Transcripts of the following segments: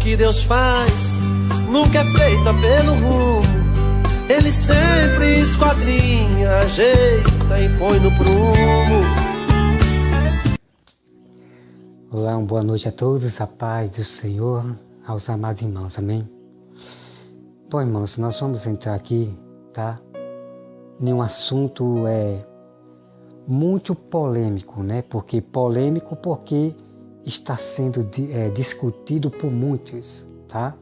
que Deus faz nunca é feita pelo rumo. Ele sempre esquadrinha, ajeita e põe no prumo. Olá, uma boa noite a todos, a paz do Senhor, aos amados irmãos, amém? Bom, irmãos, nós vamos entrar aqui, tá? Em um assunto muito polêmico, né? Porque está sendo discutido por muitos, tá?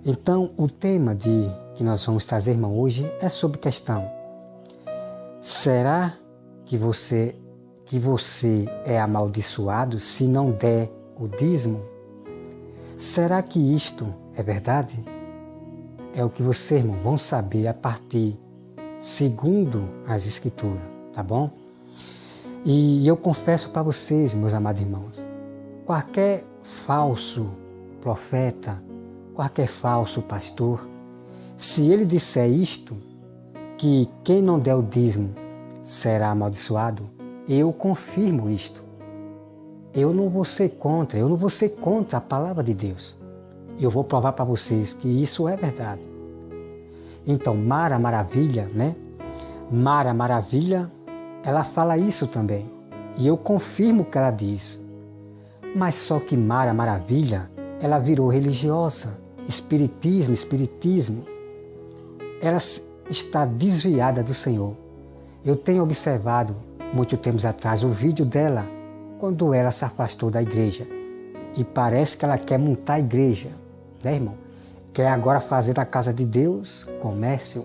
Então, o tema que nós vamos trazer, irmão, hoje é sobre questão: será que você é amaldiçoado se não der o dízimo? Será que isto é verdade? É o que você, irmão, vão saber a partir segundo as Escrituras, tá bom? E eu confesso para vocês, meus amados irmãos, qualquer falso profeta, qualquer falso pastor, se ele disser isto, que quem não der o dízimo será amaldiçoado, eu confirmo isto. Eu não vou ser contra a palavra de Deus. Eu vou provar para vocês que isso é verdade. Então, Mara Maravilha, né? Mara Maravilha, ela fala isso também. E eu confirmo o que ela diz. Mas só que Mara Maravilha, ela virou religiosa. Espiritismo. Ela está desviada do Senhor. Eu tenho observado, muito tempo atrás, o vídeo dela, quando ela se afastou da igreja. E parece que ela quer montar a igreja, né, irmão? Quer agora fazer da casa de Deus comércio.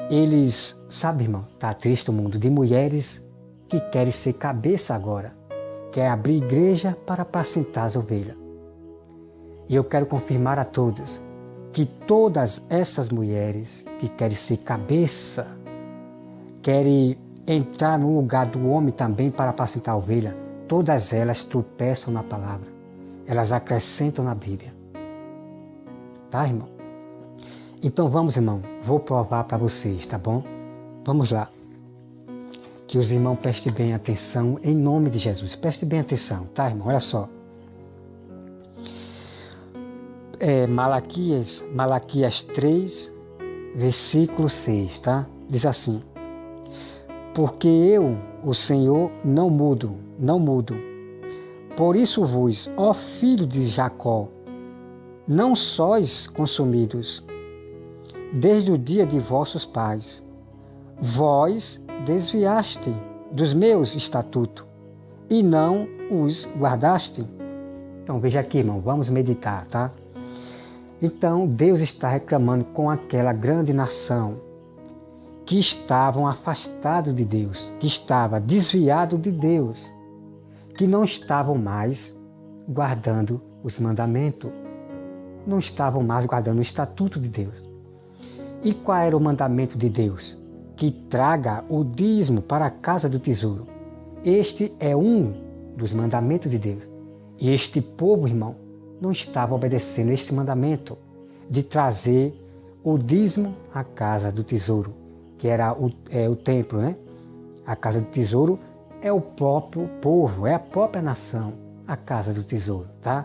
Eles, sabe, irmão, está triste o mundo de mulheres que querem ser cabeça agora. Quer abrir igreja para apacentar as ovelhas. E eu quero confirmar a todos que todas essas mulheres que querem ser cabeça, querem entrar no lugar do homem também para apacentar a ovelha, todas elas tropeçam na palavra. Elas acrescentam na Bíblia. Tá, irmão? Então vamos, irmão. Vou provar para vocês, tá bom? Vamos lá. Que os irmãos prestem bem atenção em nome de Jesus. Prestem bem atenção, tá, irmão? Olha só. Malaquias 3, versículo 6, tá? Diz assim: porque eu, o Senhor, não mudo. Por isso vos, ó filho de Jacó, não sois consumidos, desde o dia de vossos pais. Vós desviaste dos meus estatutos, e não os guardaste. Então veja aqui, irmão, vamos meditar, tá? Então Deus está reclamando com aquela grande nação que estavam afastados de Deus, que estava desviado de Deus, que não estavam mais guardando os mandamentos, não estavam mais guardando o estatuto de Deus. E qual era o mandamento de Deus? Que traga o dízimo para a casa do tesouro. Este é um dos mandamentos de Deus. E este povo, irmão, não estava obedecendo este mandamento de trazer o dízimo à casa do tesouro, que era o templo, né? A casa do tesouro é o próprio povo, é a própria nação, a casa do tesouro, tá?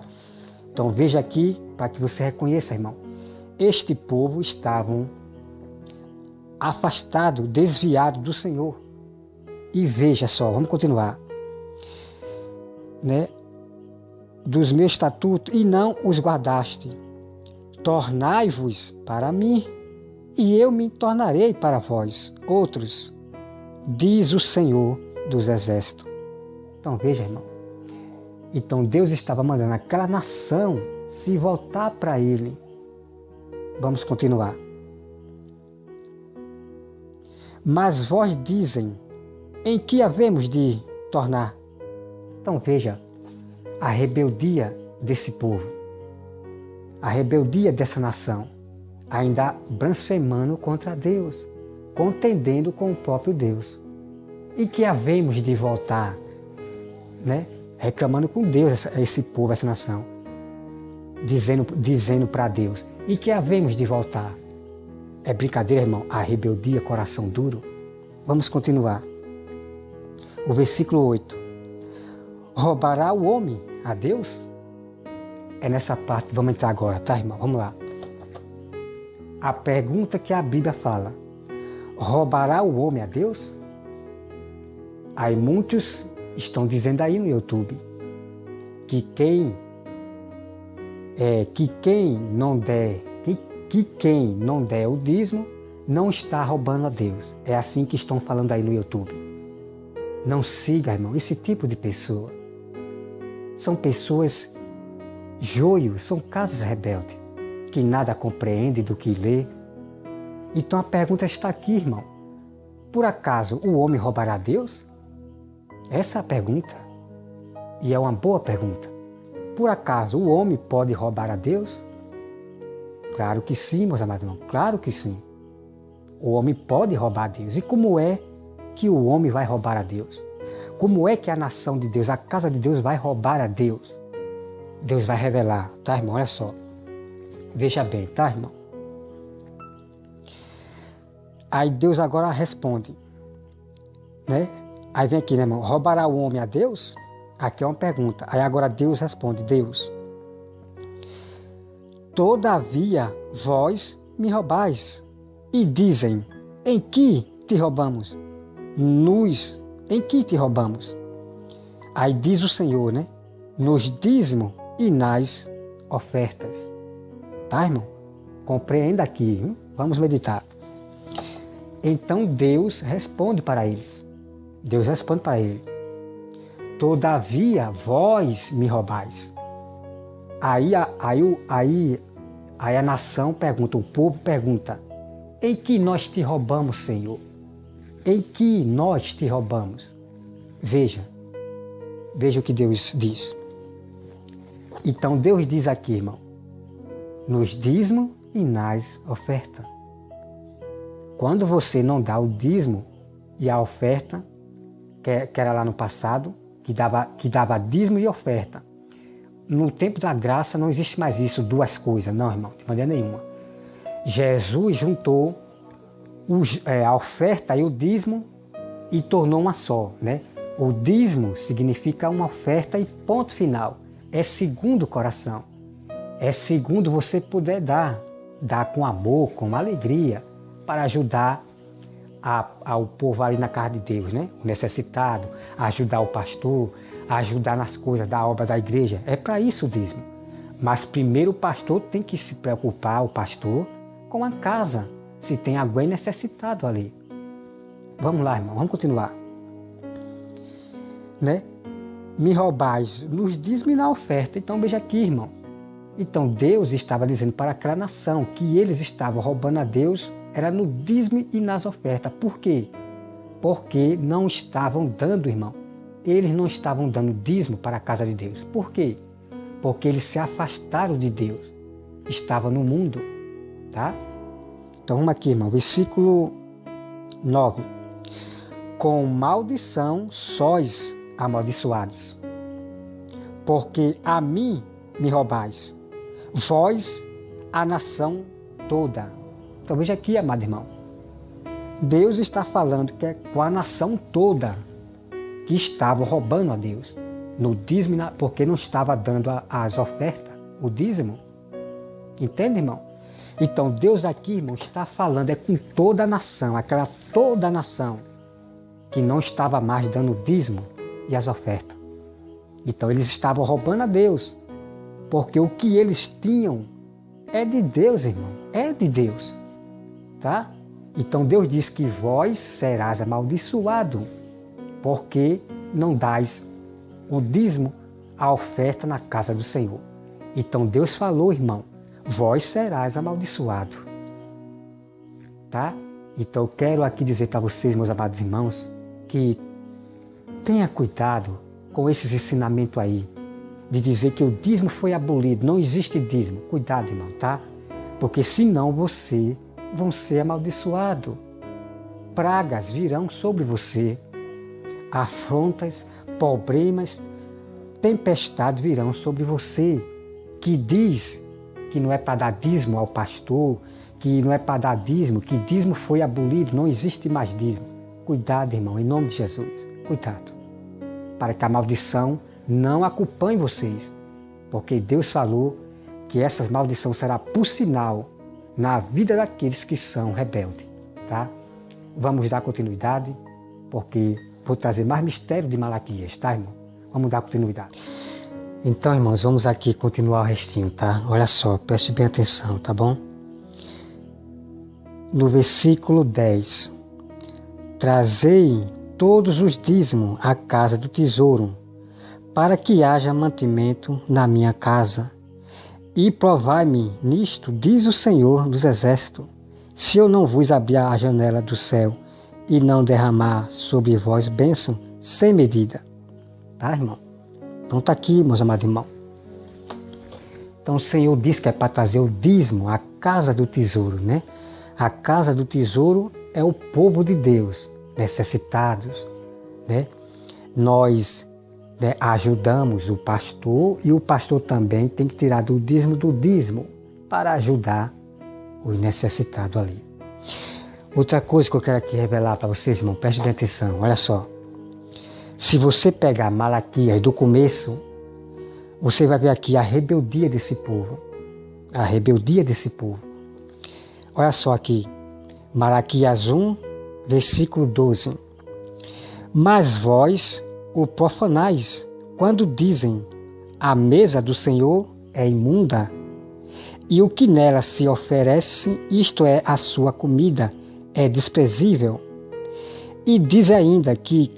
Então veja aqui, para que você reconheça, irmão, este povo estavam afastado, desviado do Senhor. E veja só, vamos continuar, né? Dos meus estatutos, e não os guardaste. Tornai-vos para mim, e eu me tornarei para vós outros, diz o Senhor dos Exércitos. Então veja, irmão. Então Deus estava mandando aquela nação se voltar para Ele. Vamos continuar. Mas vós dizem, em que havemos de tornar? Então veja, a rebeldia desse povo, a rebeldia dessa nação, ainda blasfemando contra Deus, contendendo com o próprio Deus. E que havemos de voltar, né? Reclamando com Deus, esse povo, essa nação, dizendo para Deus, e que havemos de voltar. É brincadeira, irmão, a rebeldia, coração duro. Vamos continuar. O versículo 8. Roubará o homem a Deus? é nessa parte que vamos entrar agora, tá, irmão? Vamos lá. A pergunta que a Bíblia fala: roubará o homem a Deus? Aí muitos estão dizendo aí no YouTube que quem não der o dízimo não está roubando a Deus. É assim que estão falando aí no YouTube. Não siga, irmão, esse tipo de pessoa. São pessoas joios, são casas rebeldes, que nada compreende do que lê. Então a pergunta está aqui, irmão. Por acaso o homem roubará a Deus? Essa é a pergunta. E é uma boa pergunta. Por acaso o homem pode roubar a Deus? Claro que sim, meus amados irmãos. Claro que sim. O homem pode roubar a Deus. E como é que o homem vai roubar a Deus? Como é que a nação de Deus, a casa de Deus vai roubar a Deus? Deus vai revelar, tá, irmão? Olha só. Veja bem, tá, irmão? Aí Deus agora responde, né? Aí vem aqui, né, irmão? Roubará o homem a Deus? Aqui é uma pergunta. Aí agora Deus responde, Deus: todavia vós me roubais e dizem: em que te roubamos? Em que te roubamos? Aí diz o Senhor, né? Nos dízimos e nas ofertas. Tá, irmão? Compreenda aqui, hein? Vamos meditar. Então Deus responde para eles. Deus responde para ele: todavia vós me roubais. Aí a nação pergunta, o povo pergunta: em que nós te roubamos, Senhor? Em que nós te roubamos? Veja o que Deus diz. Então Deus diz aqui, irmão, nos dízimos e nas ofertas. Quando você não dá o dízimo e a oferta, que era lá no passado, que dava dízimo e oferta. No tempo da graça não existe mais isso, duas coisas. Não, irmão, de maneira nenhuma. Jesus juntou a oferta e o dízimo e tornou uma só, né? O dízimo significa uma oferta e ponto final. É segundo o coração. É segundo você puder dar com amor, com alegria, para ajudar ao povo ali na casa de Deus, né? O necessitado, ajudar o pastor, ajudar nas coisas da obra da igreja. É para isso o dízimo. Mas primeiro o pastor tem que se preocupar, o pastor, com a casa, se tem alguém necessitado ali. Vamos lá, irmão, vamos continuar. Né? Me roubais nos dízimos e na oferta. Então veja aqui, irmão. Então Deus estava dizendo para aquela nação que eles estavam roubando a Deus, era no dízimo e nas ofertas. Por quê? Porque não estavam dando, irmão. Eles não estavam dando dízimo para a casa de Deus. Por quê? Porque eles se afastaram de Deus. Estavam no mundo. Tá? Então vamos aqui, irmão. Versículo 9. Com maldição sois amaldiçoados, porque a mim me roubais, vós, a nação toda. Então veja aqui, amado irmão. Deus está falando que é com a nação toda que estava roubando a Deus. No dízimo, porque não estava dando as ofertas, o dízimo. Entende, irmão? Então Deus aqui, irmão, está falando é com toda a nação, aquela toda a nação que não estava mais dando o dízimo e as ofertas. Então eles estavam roubando a Deus, porque o que eles tinham é de Deus, irmão, é de Deus. Tá? Então Deus diz que vós serás amaldiçoado, porque não dais o dízimo, a oferta na casa do Senhor. Então Deus falou, irmão, vós serás amaldiçoado. Tá? Então eu quero aqui dizer para vocês, meus amados irmãos, que tenha cuidado com esses ensinamentos aí, de dizer que o dízimo foi abolido, não existe dízimo. Cuidado, irmão, tá? Porque senão você vão ser amaldiçoados. Pragas virão sobre você, afrontas, problemas, tempestades virão sobre você, que diz que não é para dar dízimo ao pastor, que não é para dar dízimo, que dízimo foi abolido, não existe mais dízimo. Cuidado, irmão, em nome de Jesus, cuidado, para que a maldição não acompanhe vocês. porque Deus falou que essas maldições será por sinal na vida daqueles que são rebeldes, tá? Vamos dar continuidade, porque vou trazer mais mistério de Malaquias, tá, irmão? Vamos dar continuidade. Então, irmãos, vamos aqui continuar o restinho, tá? Olha só, preste bem atenção, tá bom? No versículo 10. Trazei todos os dízimos à casa do tesouro, para que haja mantimento na minha casa. E provai-me nisto, diz o Senhor dos Exércitos, se eu não vos abrir a janela do céu e não derramar sobre vós bênção sem medida. Tá, irmão? Então tá aqui, meus amados irmãos. Então o Senhor diz que é para trazer o dízimo à casa do tesouro, né? A casa do tesouro é o povo de Deus, necessitados, né? Nós, né, ajudamos o pastor e o pastor também tem que tirar do dízimo para ajudar os necessitados ali. Outra coisa que eu quero aqui revelar para vocês, irmão, preste bem atenção, olha só. Se você pegar Malaquias do começo, você vai ver aqui a rebeldia desse povo. A rebeldia desse povo. Olha só aqui, Malaquias 1, versículo 12. Mas vós o profanais, quando dizem, a mesa do Senhor é imunda, e o que nela se oferece, isto é, a sua comida, é desprezível. E diz ainda que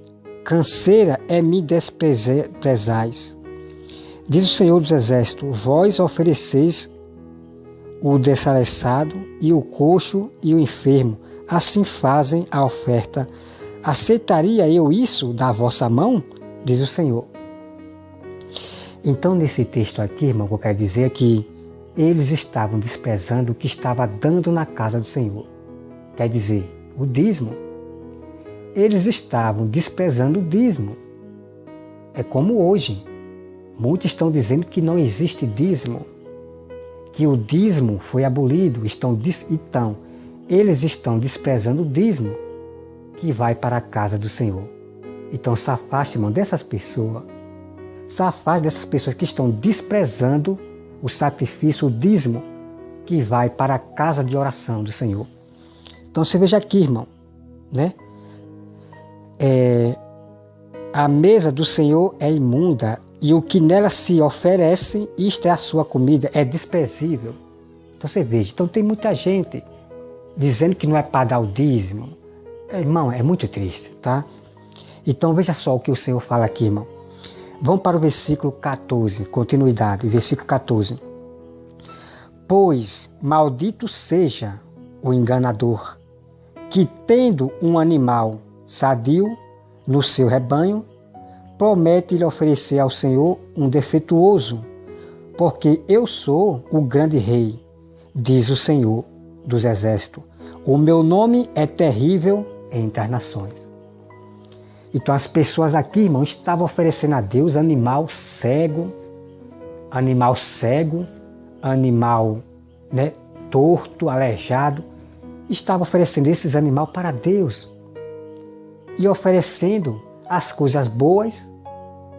canseira é me desprezais. Diz o Senhor dos Exércitos, vós ofereceis o desaleçado e o coxo e o enfermo, assim fazem a oferta. Aceitaria eu isso da vossa mão? Diz o Senhor. Então, nesse texto aqui, irmão, o que eu quero dizer é que eles estavam desprezando o que estava dando na casa do Senhor. Quer dizer, o dízimo. Eles estavam desprezando o dízimo. É como hoje. Muitos estão dizendo que não existe dízimo, que o dízimo foi abolido. Então, eles estão desprezando o dízimo que vai para a casa do Senhor. Então, se afaste, irmão, dessas pessoas. Se afaste dessas pessoas que estão desprezando o sacrifício, o dízimo que vai para a casa de oração do Senhor. Então, você veja aqui, irmão, né? A mesa do Senhor é imunda e o que nela se oferece, isto é a sua comida, é desprezível. Então, você veja, então tem muita gente dizendo que não é para dar o dízimo. Irmão, é muito triste, tá? Então veja só o que o Senhor fala aqui, irmão. Vamos para o versículo 14, continuidade, versículo 14. Pois maldito seja o enganador, que tendo um animal sadio no seu rebanho, promete lhe oferecer ao Senhor um defeituoso, porque eu sou o grande rei, diz o Senhor dos Exércitos. O meu nome é terrível entre as nações. Então as pessoas aqui, irmão, estavam oferecendo a Deus animal cego, né, torto, aleijado. Estavam oferecendo esses animais para Deus e oferecendo as coisas boas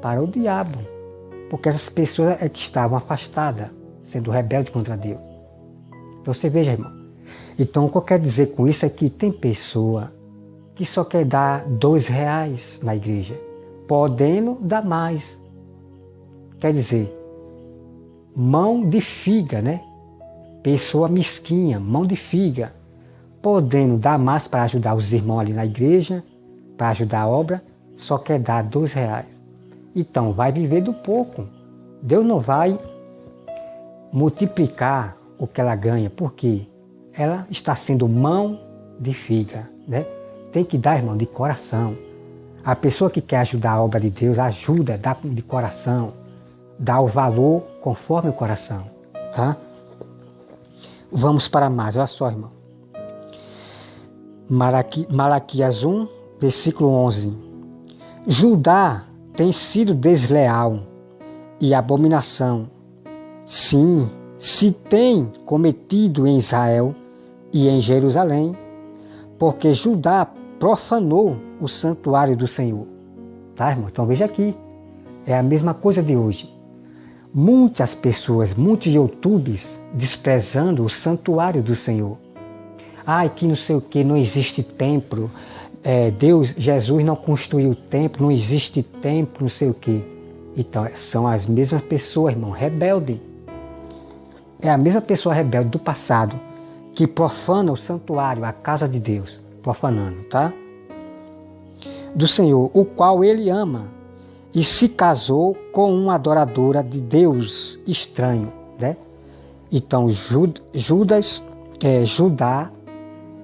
para o diabo, porque essas pessoas é que estavam afastadas, sendo rebeldes contra Deus. Então você veja, irmão. Então o que eu quero dizer com isso é que tem pessoa que só quer dar R$2 na igreja, podendo dar mais. Quer dizer, mão de figa, né? Pessoa mesquinha, mão de figa, podendo dar mais para ajudar os irmãos ali na igreja, para ajudar a obra, só quer dar R$2. Então vai viver do pouco. Deus não vai multiplicar o que ela ganha, porque ela está sendo mão de figa, né? Tem que dar, irmão, de coração. A pessoa que quer ajudar a obra de Deus, ajuda, dá de coração, dá o valor conforme o coração, tá? Vamos para mais, olha só, irmão. Malaquias 1, versículo 11. Judá tem sido desleal e abominação. Sim, se tem cometido em Israel e em Jerusalém, porque Judá profanou o santuário do Senhor. Tá, irmão? Então veja aqui, é a mesma coisa de hoje. muitas pessoas, muitos YouTubes desprezando o santuário do Senhor. Ai, que não sei o que, não existe templo. Jesus não construiu templo, não existe templo, não sei o que. Então, são as mesmas pessoas, irmão, rebelde. É a mesma pessoa rebelde do passado que profana o santuário, a casa de Deus, profanando, tá? Do Senhor, o qual ele ama, e se casou com uma adoradora de Deus estranho, né? Então, Judá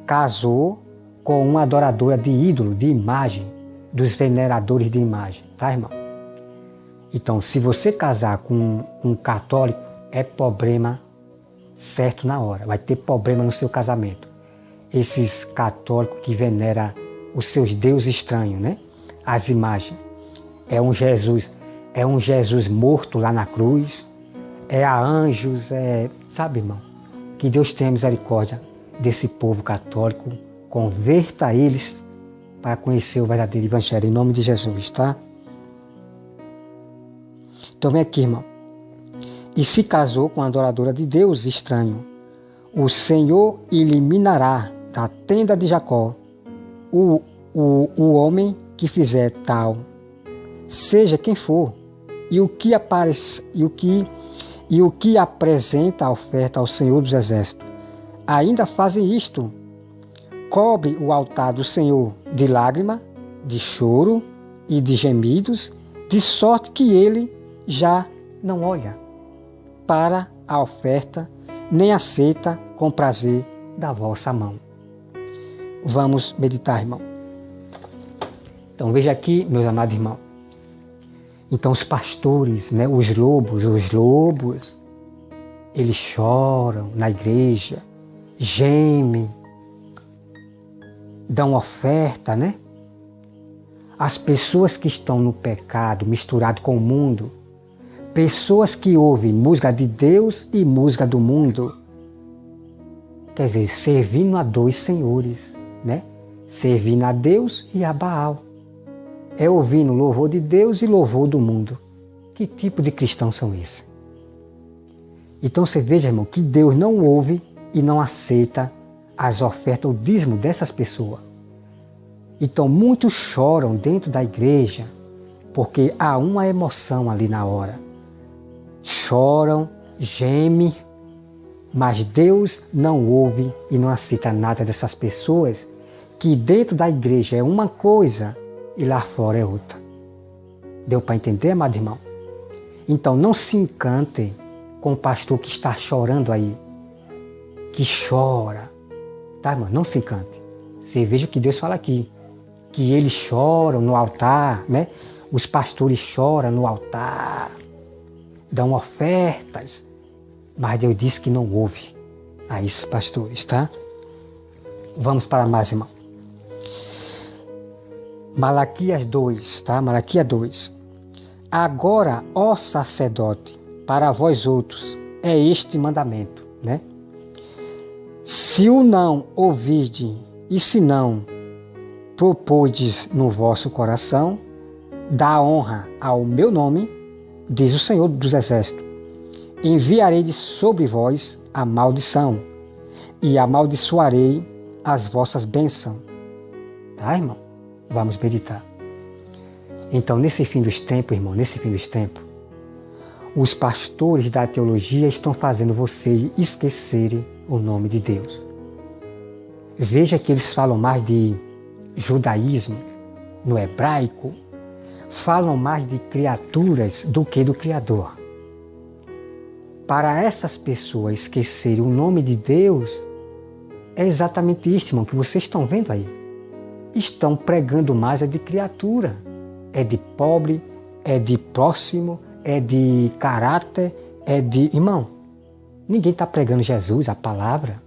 casou com uma adoradora de ídolo, de imagem, dos veneradores de imagem, tá, irmão? Então, se você casar com um católico, é problema certo na hora. Vai ter problema no seu casamento. Esses católicos que veneram os seus deuses estranhos, né? As imagens. É um Jesus morto lá na cruz. É a anjos, sabe, irmão? Que Deus tenha misericórdia desse povo católico. Converta eles para conhecer o verdadeiro evangelho. Em nome de Jesus, tá? Então vem aqui, irmão. E se casou com a adoradora de Deus estranho. O Senhor eliminará da tenda de Jacó o homem que fizer tal, seja quem for, e o que apresenta a oferta ao Senhor dos Exércitos. Ainda fazem isto. Cobre o altar do Senhor de lágrima, de choro e de gemidos, de sorte que ele já não olha para a oferta, nem aceita com prazer da vossa mão. Vamos meditar, irmão. Então veja aqui, meus amados irmãos. Então os pastores, né, os lobos, eles choram na igreja, gemem, dão oferta, né? As pessoas que estão no pecado, misturado com o mundo, pessoas que ouvem música de Deus e música do mundo, quer dizer, servindo a dois senhores, né? Servindo a Deus e a Baal. É ouvindo louvor de Deus e louvor do mundo. Que tipo de cristãos são esses? Então você veja, irmão, que Deus não ouve e não aceita as ofertas, o dízimo dessas pessoas. Então muitos choram dentro da igreja porque há uma emoção ali na hora. Choram, gemem, mas Deus não ouve e não aceita nada dessas pessoas que dentro da igreja é uma coisa e lá fora é outra. Deu para entender, amado irmão? Então não se encantem com o pastor que está chorando aí, que chora, tá, irmão? Não se encante. Você veja o que Deus fala aqui, que eles choram no altar, né? Os pastores choram no altar, dão ofertas, mas Deus diz que não ouve a esses pastores, tá? Vamos para mais, irmão. Malaquias 2, tá? Malaquias 2. Agora, ó sacerdote, para vós outros, é este mandamento, né? Se o não ouvirdes e se não propôs no vosso coração, dá honra ao meu nome, diz o Senhor dos Exércitos, enviarei sobre vós a maldição e amaldiçoarei as vossas bênçãos. Tá, irmão? Vamos meditar. Então, nesse fim dos tempos, irmão, nesse fim dos tempos, os pastores da teologia estão fazendo vocês esquecerem o nome de Deus. Veja que eles falam mais de judaísmo, no hebraico, falam mais de criaturas do que do Criador. Para essas pessoas esquecerem o nome de Deus, é exatamente isso, irmão, que vocês estão vendo aí. Estão pregando mais de criatura, é de pobre, é de próximo, é de caráter, é de... Irmão, ninguém está pregando Jesus, a palavra.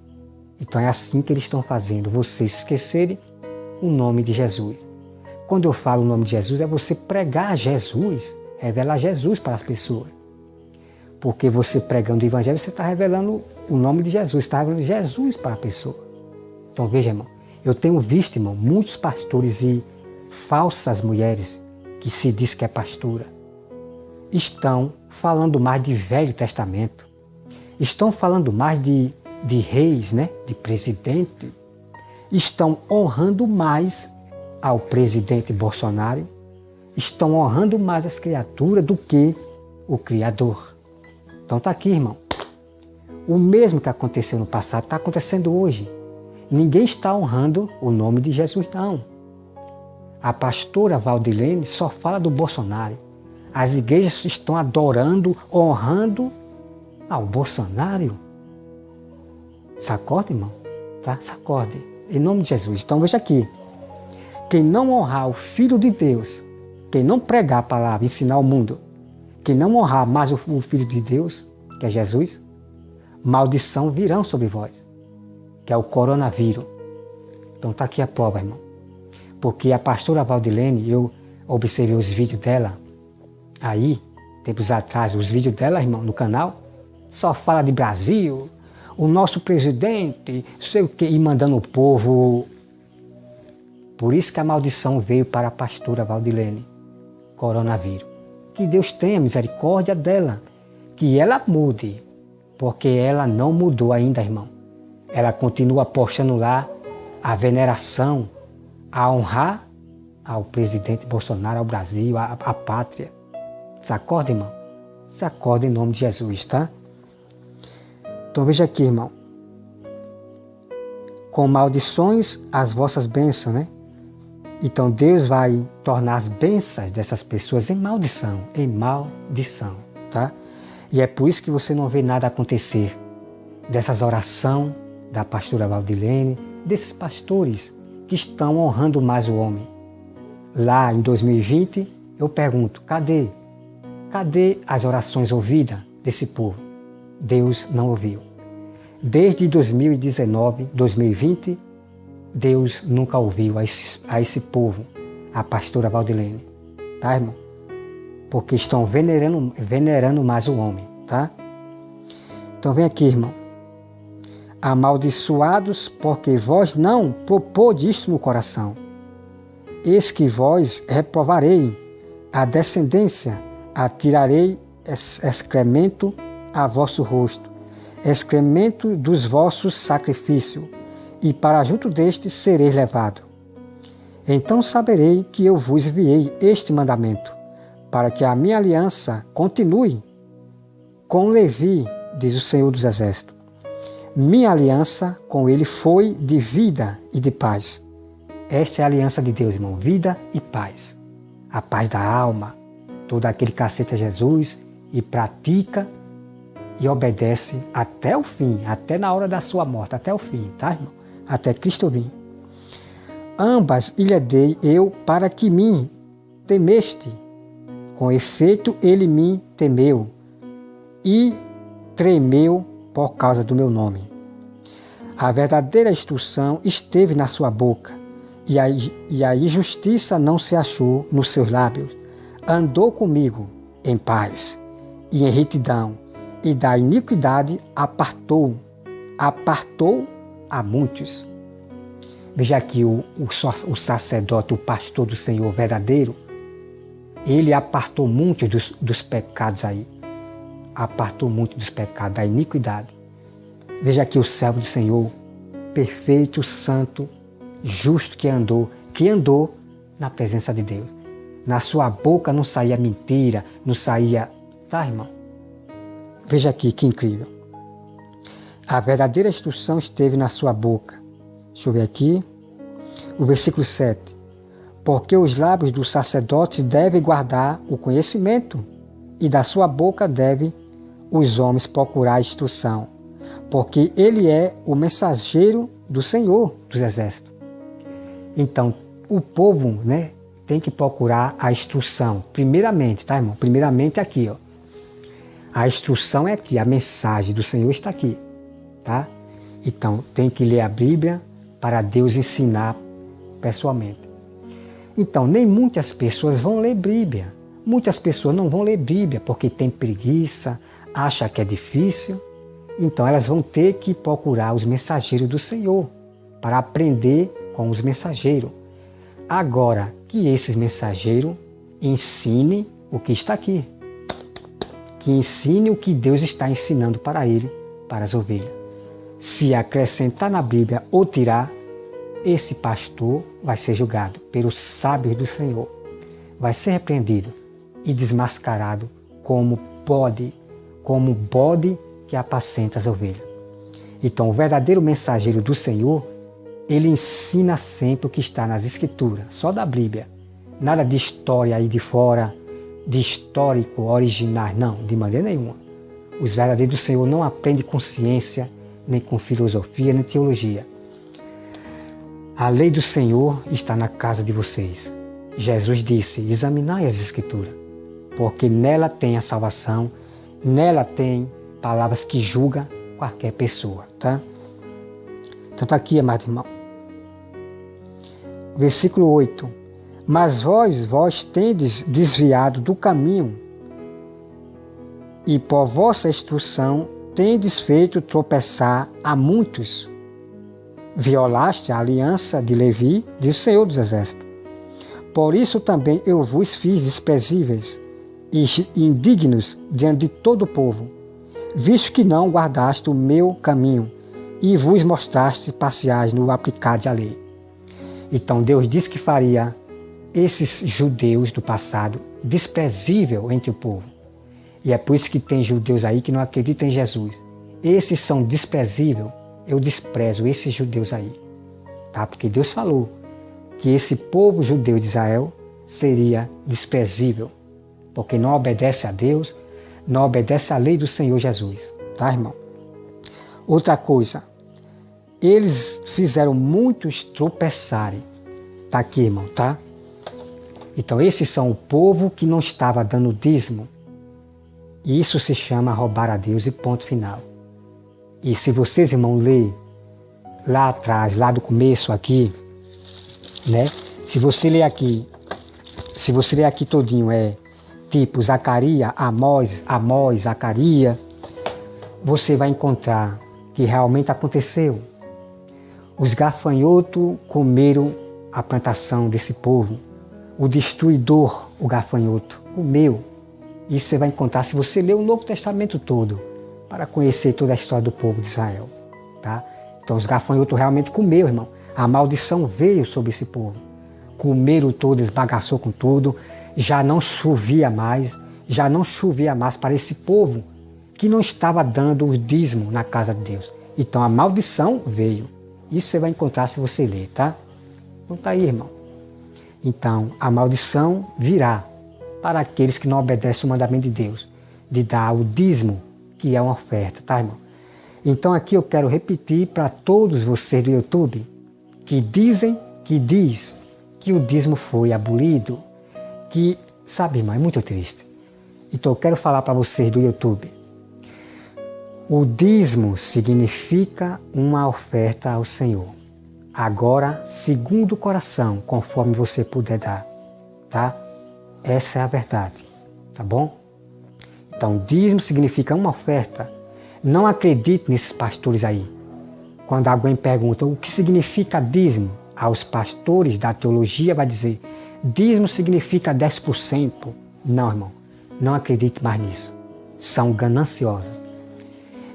Então é assim que eles estão fazendo, vocês esquecerem o nome de Jesus. Quando eu falo o nome de Jesus, é você pregar Jesus, revelar Jesus para as pessoas. Porque você pregando o Evangelho, você está revelando o nome de Jesus, está revelando Jesus para a pessoa. Então veja, irmão, eu tenho visto, irmão, muitos pastores e falsas mulheres que se diz que é pastora, estão falando mais de Velho Testamento, estão falando mais de reis, né? De presidente, estão honrando mais ao presidente Bolsonaro, estão honrando mais as criaturas do que o Criador. Então está aqui, irmão. O mesmo que aconteceu no passado está acontecendo hoje. Ninguém está honrando o nome de Jesus, não. A pastora Valdilene só fala do Bolsonaro. As igrejas estão adorando, honrando ao Bolsonaro. Sacode, irmão? Tá? Sacode. Em nome de Jesus. Então veja aqui. Quem não honrar o Filho de Deus, quem não pregar a palavra, ensinar ao mundo, quem não honrar mais o Filho de Deus, que é Jesus, maldição virão sobre vós, que é o coronavírus. Então está aqui a prova, irmão. Porque a pastora Valdilene, eu observei os vídeos dela aí, tempos atrás, os vídeos dela, irmão, no canal, só fala de Brasil, o nosso presidente, sei o quê, e mandando o povo. Por isso que a maldição veio para a pastora Valdilene, coronavírus. Que Deus tenha misericórdia dela, que ela mude, porque ela não mudou ainda, irmão. Ela continua postando lá a veneração, a honrar ao presidente Bolsonaro, ao Brasil, à pátria. Se acorda, irmão? Se acorda em nome de Jesus, tá? Então veja aqui, irmão. Com maldições as vossas bênçãos, né? Então Deus vai tornar as bênçãos dessas pessoas em maldição, tá? E é por isso que você não vê nada acontecer dessas orações da pastora Valdilene, desses pastores que estão honrando mais o homem. Lá em 2020, eu pergunto, cadê? Cadê as orações ouvidas desse povo? Deus não ouviu. Desde 2019, 2020, Deus nunca ouviu a esse povo, a pastora Valdilene, tá, irmão? Porque estão venerando mais o homem, tá? Então vem aqui, irmão. Amaldiçoados, porque vós não propôs no coração. Eis que vós reprovarei a descendência, atirarei excremento a vosso rosto, excremento dos vossos sacrifícios, e para junto deste sereis levado. Então saberei que eu vos enviei este mandamento, para que a minha aliança continue com Levi, diz o Senhor dos Exércitos. Minha aliança com ele foi de vida e de paz. Esta é a aliança de Deus, irmão, vida e paz. A paz da alma. Todo aquele que aceita Jesus e pratica e obedece até o fim, até na hora da sua morte, até o fim, tá, irmão? Até Cristo vir. Ambas lhe dei eu para que me temeste. Com efeito, ele me temeu e tremeu por causa do meu nome. A verdadeira instrução esteve na sua boca, e a injustiça não se achou nos seus lábios. Andou comigo em paz e em retidão, e da iniquidade apartou a muitos. Veja aqui o sacerdote, o pastor do Senhor verdadeiro, ele apartou muitos dos pecados aí. Apartou muito dos pecados, da iniquidade. Veja aqui o servo do Senhor, perfeito, santo, justo que andou na presença de Deus. Na sua boca não saía mentira, não saía... Tá, irmão? Veja aqui que incrível. A verdadeira instrução esteve na sua boca. Deixa eu ver aqui. O versículo 7. Porque os lábios dos sacerdotes devem guardar o conhecimento, e da sua boca devem os homens procurar a instrução, porque ele é o mensageiro do Senhor dos Exércitos. Então, o povo, né, tem que procurar a instrução, primeiramente, tá, irmão? Primeiramente aqui, ó. A instrução é aqui, a mensagem do Senhor está aqui, tá? Então, tem que ler a Bíblia para Deus ensinar pessoalmente. Então, nem muitas pessoas vão ler Bíblia. Muitas pessoas não vão ler Bíblia porque tem preguiça, acha que é difícil. Então, elas vão ter que procurar os mensageiros do Senhor para aprender com os mensageiros. Agora, que esses mensageiros ensinem o que está aqui. que ensine o que Deus está ensinando para ele, para as ovelhas. Se acrescentar na Bíblia ou tirar, esse pastor vai ser julgado pelos sábios do Senhor. Vai ser repreendido e desmascarado como bode que apacenta as ovelhas. Então, o verdadeiro mensageiro do Senhor, ele ensina sempre o que está nas Escrituras, só da Bíblia. Nada de história aí de fora, de histórico, original, não, de maneira nenhuma. Os verdadeiros do Senhor não aprendem com ciência, nem com filosofia, nem teologia. A lei do Senhor está na casa de vocês. Jesus disse, examinai as Escrituras, porque nela tem a salvação, nela tem palavras que julgam qualquer pessoa, tá? Então tá aqui, amado irmão. Versículo 8. Mas vós tendes desviado do caminho, e por vossa instrução tendes feito tropeçar a muitos. Violaste a aliança de Levi, diz o Senhor dos Exércitos. Por isso também eu vos fiz desprezíveis e indignos diante de todo o povo, visto que não guardaste o meu caminho e vos mostraste parciais no aplicar da lei. Então Deus disse que faria esses judeus do passado desprezível entre o povo. E é por isso que tem judeus aí que não acreditam em Jesus. Esses são desprezíveis, eu desprezo esses judeus aí. Tá? Porque Deus falou que esse povo judeu de Israel seria desprezível, porque não obedece a Deus, não obedece à lei do Senhor Jesus. Tá, irmão? Outra coisa, eles fizeram muitos tropeçarem. Tá aqui, irmão, tá? Então, esses são o povo que não estava dando dízimo. E isso se chama roubar a Deus e ponto final. E se vocês, irmão, lerem lá atrás, lá do começo aqui, né? Se você ler aqui todinho, tipo Zacarias, Amós, Zacarias, você vai encontrar que realmente aconteceu. Os gafanhotos comeram a plantação desse povo. O destruidor, o gafanhoto, comeu. Isso você vai encontrar se você ler o Novo Testamento todo, para conhecer toda a história do povo de Israel. Tá? Então os gafanhotos realmente comeram, irmão. A maldição veio sobre esse povo. Comeram tudo, esbagaçou com tudo. Já não chovia mais para esse povo que não estava dando o dízimo na casa de Deus. Então a maldição veio. Isso você vai encontrar se você ler, tá? Então tá aí, irmão. Então a maldição virá para aqueles que não obedecem o mandamento de Deus, de dar o dízimo, que é uma oferta, tá, irmão? Então aqui eu quero repetir para todos vocês do YouTube que diz que o dízimo foi abolido, que, sabe, irmão, é muito triste. Então eu quero falar para vocês do YouTube. O dízimo significa uma oferta ao Senhor. Agora, segundo o coração, conforme você puder dar, tá? Essa é a verdade, tá bom? Então, dízimo significa uma oferta. Não acredite nesses pastores aí. Quando alguém pergunta o que significa dízimo, aos pastores da teologia vai dizer, dízimo significa 10%. Não, irmão, não acredite mais nisso. São gananciosos.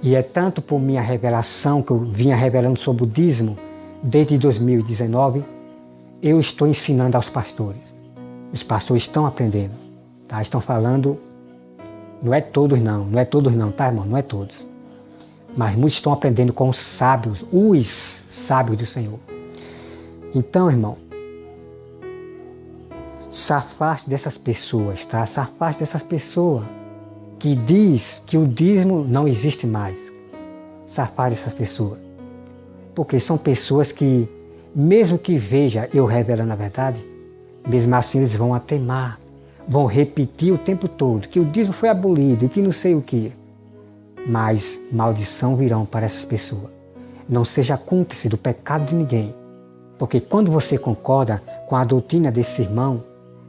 E é tanto por minha revelação, que eu vinha revelando sobre o dízimo, desde 2019, eu estou ensinando aos pastores. Os pastores estão aprendendo, tá? Estão falando, não é todos não, tá, irmão? Não é todos. Mas muitos estão aprendendo com os sábios do Senhor. Então, irmão, se afaste dessas pessoas, tá? Se afaste dessas pessoas que diz que o dízimo não existe mais. Se afaste dessas pessoas. Porque são pessoas que, mesmo que veja eu revelando a verdade, mesmo assim eles vão teimar, vão repetir o tempo todo que o dízimo foi abolido e que não sei o que. Mas maldição virão para essas pessoas. Não seja cúmplice do pecado de ninguém. Porque quando você concorda com a doutrina desse irmão,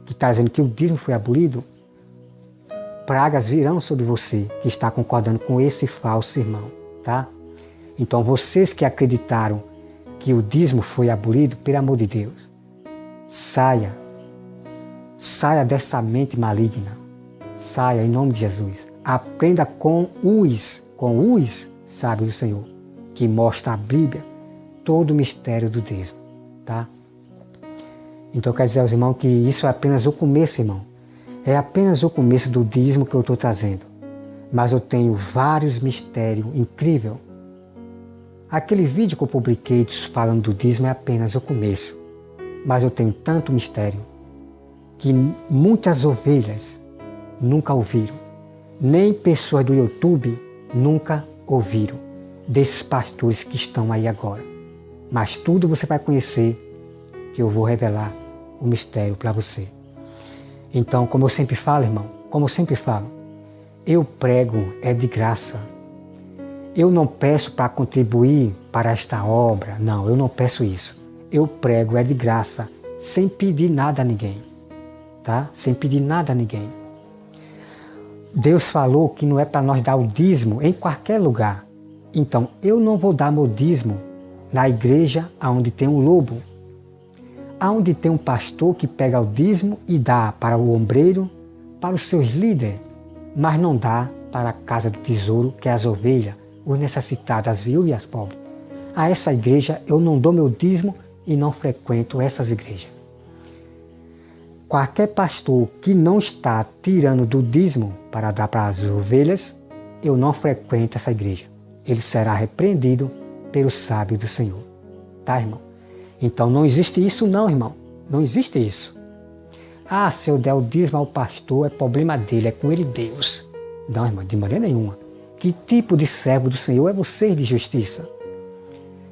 que está dizendo que o dízimo foi abolido, pragas virão sobre você que está concordando com esse falso irmão, tá? Então vocês que acreditaram que o dízimo foi abolido, pelo amor de Deus, saia dessa mente maligna, saia em nome de Jesus, aprenda com os sábios do Senhor, que mostra a Bíblia todo o mistério do dízimo, tá? Então quer dizer aos irmãos que isso é apenas o começo, irmão. É apenas o começo do dízimo que eu estou trazendo. Mas eu tenho vários mistérios incríveis. Aquele vídeo que eu publiquei falando do dízimo é apenas o começo. Mas eu tenho tanto mistério que muitas ovelhas nunca ouviram. Nem pessoas do YouTube nunca ouviram desses pastores que estão aí agora. Mas tudo você vai conhecer, que eu vou revelar o mistério para você. Então, como eu sempre falo, irmão, eu prego é de graça. Eu não peço para contribuir para esta obra, não, eu não peço isso. Eu prego é de graça, sem pedir nada a ninguém, tá? Sem pedir nada a ninguém. Deus falou que não é para nós dar o dízimo em qualquer lugar. Então, eu não vou dar meu dízimo na igreja onde tem um lobo, onde tem um pastor que pega o dízimo e dá para o ombreiro, para os seus líderes, mas não dá para a casa do tesouro, que é as ovelhas, os necessitados, as viúvas e as pobres. A essa igreja eu não dou meu dízimo e não frequento essas igrejas. Qualquer pastor que não está tirando do dízimo para dar para as ovelhas, eu não frequento essa igreja. Ele será repreendido pelo sábio do Senhor. Tá, irmão? Então não existe isso não, irmão. Não existe isso. Ah, se eu der o dízimo ao pastor, é problema dele, é com ele Deus. Não, irmão, de maneira nenhuma. Que tipo de servo do Senhor é você de justiça?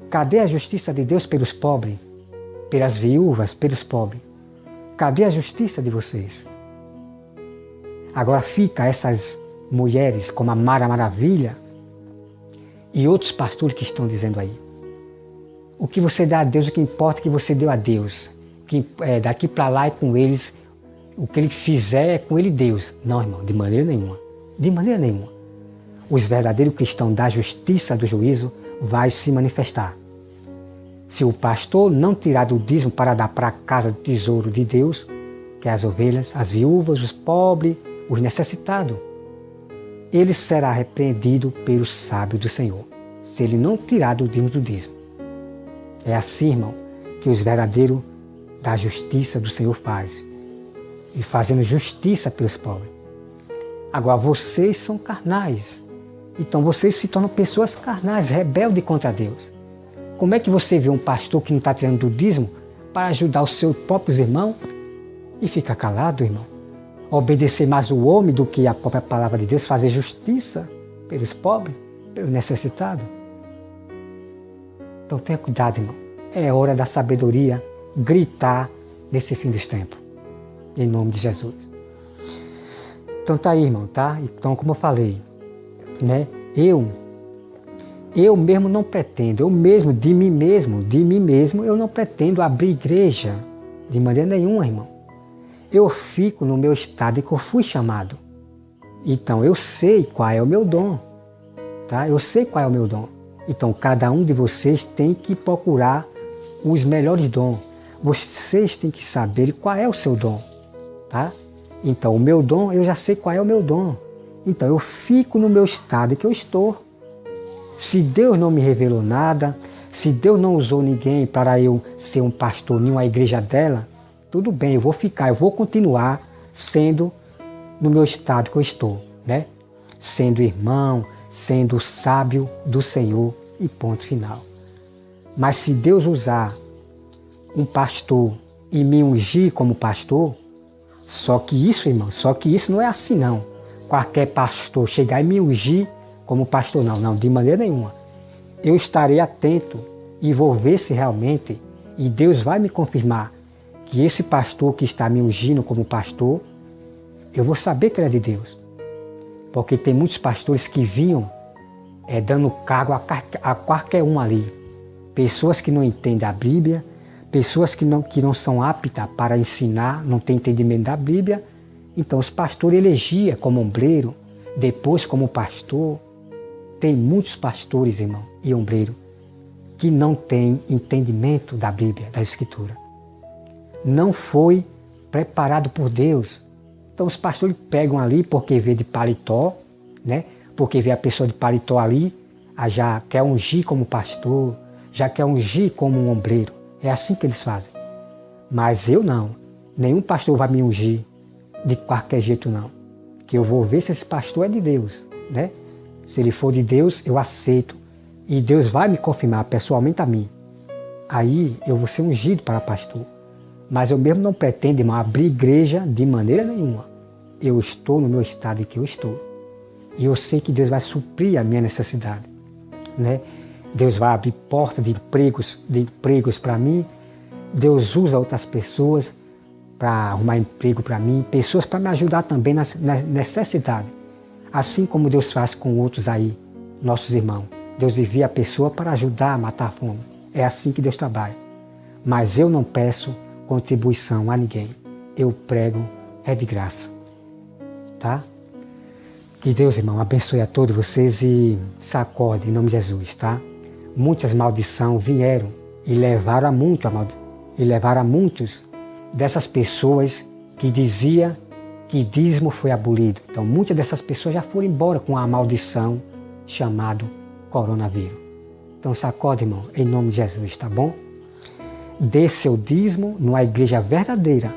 Cadê a justiça de Deus pelos pobres? Pelas viúvas, pelos pobres? Cadê a justiça de vocês? Agora fica essas mulheres como a Mara Maravilha e outros pastores que estão dizendo aí. O que você dá a Deus, o que importa é que você deu a Deus. Que daqui para lá é com eles, o que ele fizer é com ele Deus. Não, irmão, de maneira nenhuma. De maneira nenhuma. Os verdadeiros cristãos da justiça do juízo vai se manifestar. Se o pastor não tirar do dízimo para dar para a casa do tesouro de Deus, que é as ovelhas, as viúvas, os pobres, os necessitados, ele será repreendido pelo sábio do Senhor, se ele não tirar do dízimo. É assim, irmão, que os verdadeiros da justiça do Senhor fazem, e fazendo justiça pelos pobres. Agora, vocês são carnais, então vocês se tornam pessoas carnais, rebeldes contra Deus. Como é que você vê um pastor que não está tirando do dízimo para ajudar os seus próprios irmãos e fica calado, irmão? Obedecer mais o homem do que a própria palavra de Deus, fazer justiça pelos pobres, pelos necessitados? Então tenha cuidado, irmão. É hora da sabedoria gritar nesse fim dos tempos. Em nome de Jesus. Então tá aí, irmão, tá? Então, como eu falei, né? Eu mesmo não pretendo, de mim mesmo, eu não pretendo abrir igreja de maneira nenhuma, irmão. Eu fico no meu estado em que eu fui chamado. Então eu sei qual é o meu dom, tá? Eu sei qual é o meu dom. Então cada um de vocês tem que procurar os melhores dons. Vocês têm que saber qual é o seu dom, tá? Então o meu dom, eu já sei qual é o meu dom. Então eu fico no meu estado em que eu estou. Se Deus não me revelou nada, se Deus não usou ninguém para eu ser um pastor em uma igreja dela, tudo bem, eu vou continuar sendo no meu estado que eu estou, né? Sendo irmão, sendo sábio do Senhor e ponto final. Mas se Deus usar um pastor e me ungir como pastor, só que isso, irmão, não é assim não. Qualquer pastor chegar e me ungir como pastor, não, de maneira nenhuma. Eu estarei atento e vou ver se realmente, e Deus vai me confirmar, que esse pastor que está me ungindo como pastor, eu vou saber que ele é de Deus. Porque tem muitos pastores que vinham dando cargo a qualquer um ali. Pessoas que não entendem a Bíblia, pessoas que não são aptas para ensinar, não têm entendimento da Bíblia. Então os pastores elegiam como ombreiro, depois como pastor. Tem muitos pastores, irmão, e ombreiro, que não têm entendimento da Bíblia, da Escritura. Não foi preparado por Deus. Então os pastores pegam ali porque vê de paletó, né? Porque vê a pessoa de paletó ali, já quer ungir como pastor, já quer ungir como um ombreiro. É assim que eles fazem. Mas eu não. Nenhum pastor vai me ungir de qualquer jeito, não. Que eu vou ver se esse pastor é de Deus, né? Se ele for de Deus, eu aceito. E Deus vai me confirmar pessoalmente a mim. Aí eu vou ser ungido para pastor. Mas eu mesmo não pretendo, irmão, abrir igreja de maneira nenhuma. Eu estou no meu estado em que eu estou. E eu sei que Deus vai suprir a minha necessidade, né? Deus vai abrir portas de empregos para mim. Deus usa outras pessoas para arrumar emprego para mim, pessoas para me ajudar também na necessidade. Assim como Deus faz com outros aí, nossos irmãos. Deus envia a pessoa para ajudar a matar a fome. É assim que Deus trabalha. Mas eu não peço contribuição a ninguém. Eu prego é de graça. Tá? Que Deus, irmão, abençoe a todos vocês e se acorde em nome de Jesus, tá? Muitas maldições vieram e levaram a muitos dessas pessoas que dizia que dízimo foi abolido. Então, muitas dessas pessoas já foram embora com a maldição chamado coronavírus. Então, se acorde, irmão, em nome de Jesus, tá bom? Dê seu dízimo numa igreja verdadeira.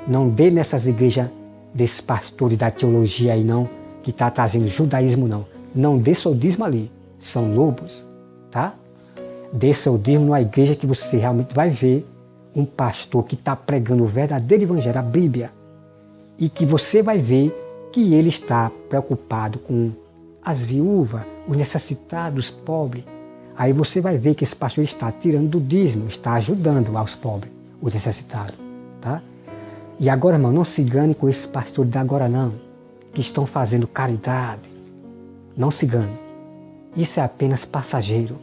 Não dê nessas igrejas desses pastores da teologia aí, não, que está trazendo judaísmo, não. Não dê seu dízimo ali. São lobos, tá? Dê seu dízimo numa igreja que você realmente vai ver um pastor que está pregando o verdadeiro evangelho, a Bíblia, e que você vai ver que ele está preocupado com as viúvas, os necessitados, os pobres. Aí você vai ver que esse pastor está tirando do dízimo, está ajudando aos pobres, os necessitados, tá? E agora, irmão, não se engane com esses pastores de agora não, que estão fazendo caridade. Não se engane. Isso é apenas passageiro.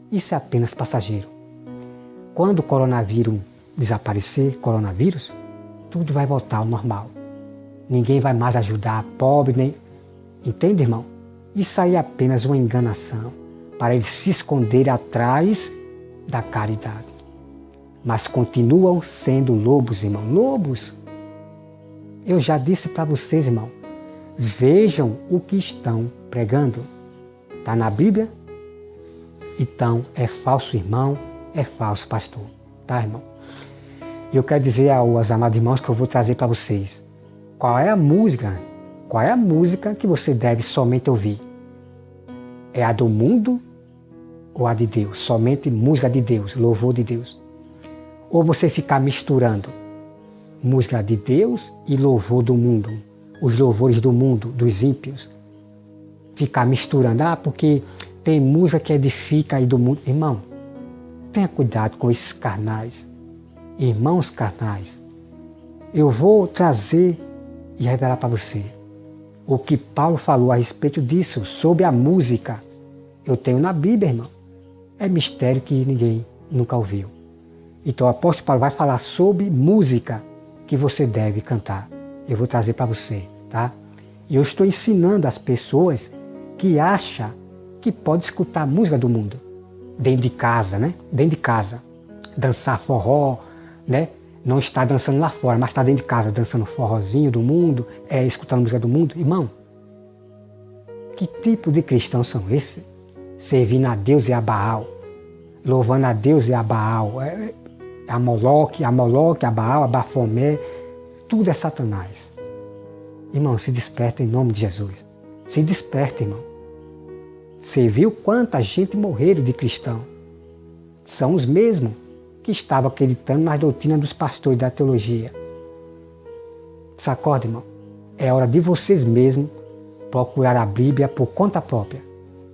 Isso é apenas passageiro. Quando o coronavírus desaparecer, tudo vai voltar ao normal. Ninguém vai mais ajudar pobre, nem... Entende, irmão? Isso aí é apenas uma enganação para eles se esconderem atrás da caridade. Mas continuam sendo lobos, irmão. Lobos. Eu já disse para vocês, irmão. Vejam o que estão pregando. Está na Bíblia? Então é falso irmão, é falso pastor. Tá, irmão? E eu quero dizer aos amados irmãos que eu vou trazer para vocês. Qual é a música que você deve somente ouvir? É a do mundo ou a de Deus? Somente música de Deus, louvor de Deus. Ou você ficar misturando música de Deus e louvor do mundo, os louvores do mundo, dos ímpios. Ficar misturando, porque tem música que edifica aí do mundo. Irmão, tenha cuidado com esses carnais. Irmãos carnais, eu vou trazer e revelar para você o que Paulo falou a respeito disso, sobre a música. Eu tenho na Bíblia, irmão. É mistério que ninguém nunca ouviu. Então o apóstolo Paulo vai falar sobre música que você deve cantar. Eu vou trazer para você, tá? E eu estou ensinando as pessoas que acham que pode escutar música do mundo dentro de casa, né? Dentro de casa. Dançar forró, né? Não está dançando lá fora, mas está dentro de casa dançando forrozinho do mundo, escutando música do mundo. Irmão, que tipo de cristãos são esses? Servindo a Deus e a Baal, louvando a Deus e a Baal, a Moloque, a Baal, a Bafomé, tudo é Satanás. Irmão, se desperta em nome de Jesus. Se desperta, irmão. Você viu quanta gente morreram de cristão? São os mesmos que estavam acreditando nas doutrinas dos pastores da teologia. Sacode, irmão. É hora de vocês mesmos procurar a Bíblia por conta própria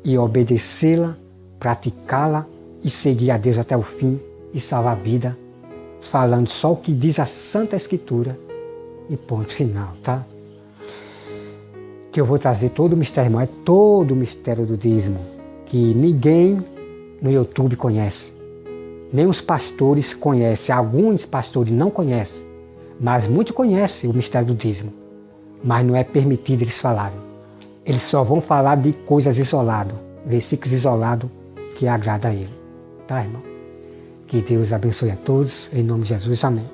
e obedecê-la, praticá-la e seguir a Deus até o fim e salvar a vida, falando só o que diz a Santa Escritura e ponto final, tá? Que eu vou trazer todo o mistério, irmão, é todo o mistério do dízimo, que ninguém no YouTube conhece. Nem os pastores conhecem, alguns pastores não conhecem, mas muitos conhecem o mistério do dízimo. Mas não é permitido eles falarem. Eles só vão falar de coisas isoladas, versículos isolados que agrada a ele. Tá, irmão? Que Deus abençoe a todos, em nome de Jesus, amém.